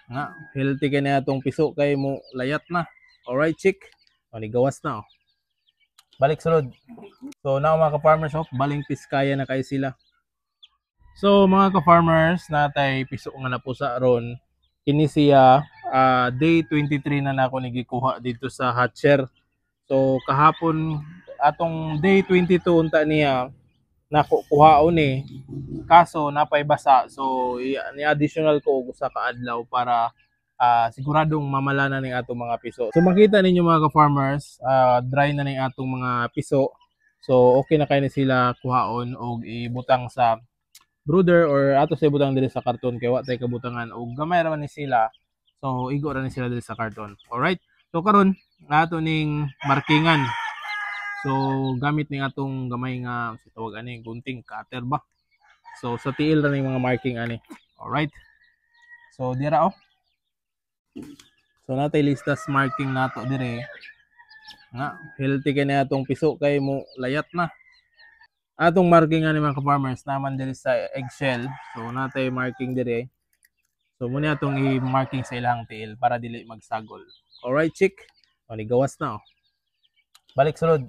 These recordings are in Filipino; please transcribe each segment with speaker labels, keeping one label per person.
Speaker 1: Nga, healthy ka na itong piso kay mo layat na. Alright, chick. O, gawas na. Oh. Balik sulod. So, now mga ka-farmers, baling piskaya na kayo sila. So, mga ka-farmers, natay piso nga na po sa aron. Kini siya, day 23 na nako nagikuha dito sa hatcher. So, kahapon, atong day 22 unta niya, nakukuhaon eh. Kaso napay basa, so ni additional ko usa ka adlaw para siguradong mamala na ning atong mga piso. So makita ninyo mga ka-farmers, dry na ning atong mga piso. So okay na kay ni sila kuhaon og ibutang sa brooder or ato sa ibutang diri sa karton kay wa tay kabutangan og gamay ra man ni sila. So igo ra ni sila diri sa karton. Alright. So karon ato ning markingan. So gamit ning atong gamay nga sa tawag ani gunting cutter ba. So sa tiil ra ning mga marking ani. Alright. So dira oh. So natay listas marking nato dire. Nga healthy kay na atong piso kay mo layat na. Atong marking ani mga ka-farmers naman dire sa eggshell. So natay marking dire. So muna atong i-marking sa ilang tiil para dili magsagol. Alright, chick. O gawas na oh. Balik sulod.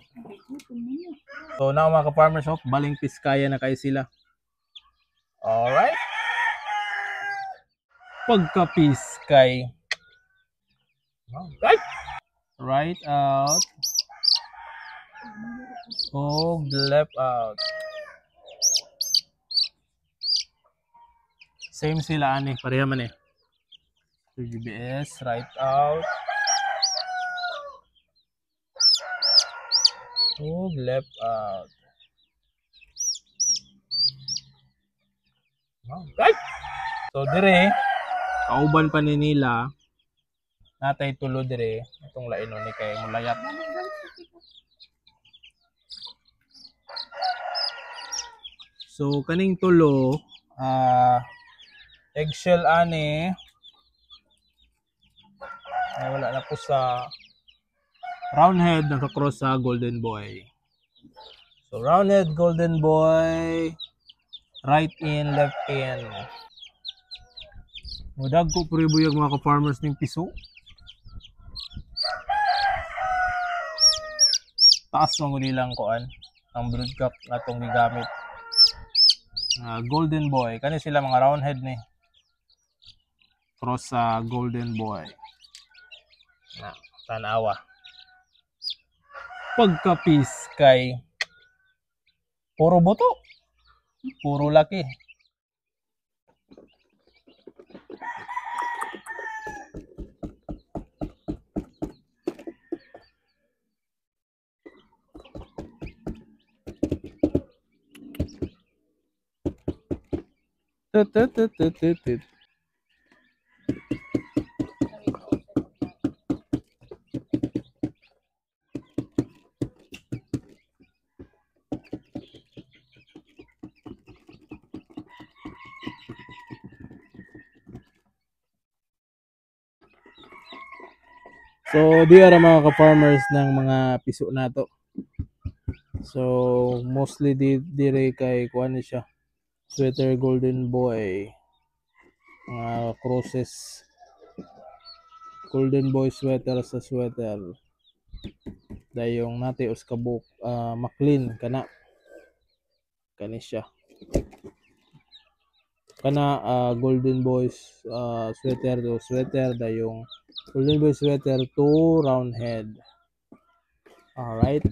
Speaker 1: So now mga ka-farmers, baling piskaya na kayo sila. Alright. Pagka-piskay. Right out. Og left out. Same sila ani, pareha man eh. So GBS, right out. Og left out. Right. So dire, kauban pa ni nila, natay tulo dire, itong lain ni kay mulayat. So kaning tulo, eggshell ani, ay wala na po sa roundhead naka-cross sa golden boy. So roundhead, golden boy, right in, left in. Mudag ko pribuyag mga ka-farmers ning piso. Taas mo nilang kuan ang brood cup natong gigamit. Golden boy, kani sila mga roundhead ni. Cross sa golden boy. Na tanawa. Pagka-piskay, puro buto. Puro laki. Tut. So di ara mga ka-farmers ng mga piso nato. So mostly dire kay kuan ni siya. Sweater golden boy. Mga crosses. Golden boy sweater sa sweater. Dayong nati uskabuk maklin kana. Kani siya. Kana golden boys sweater to sweater dayong golden boy sweater to round head. Alright.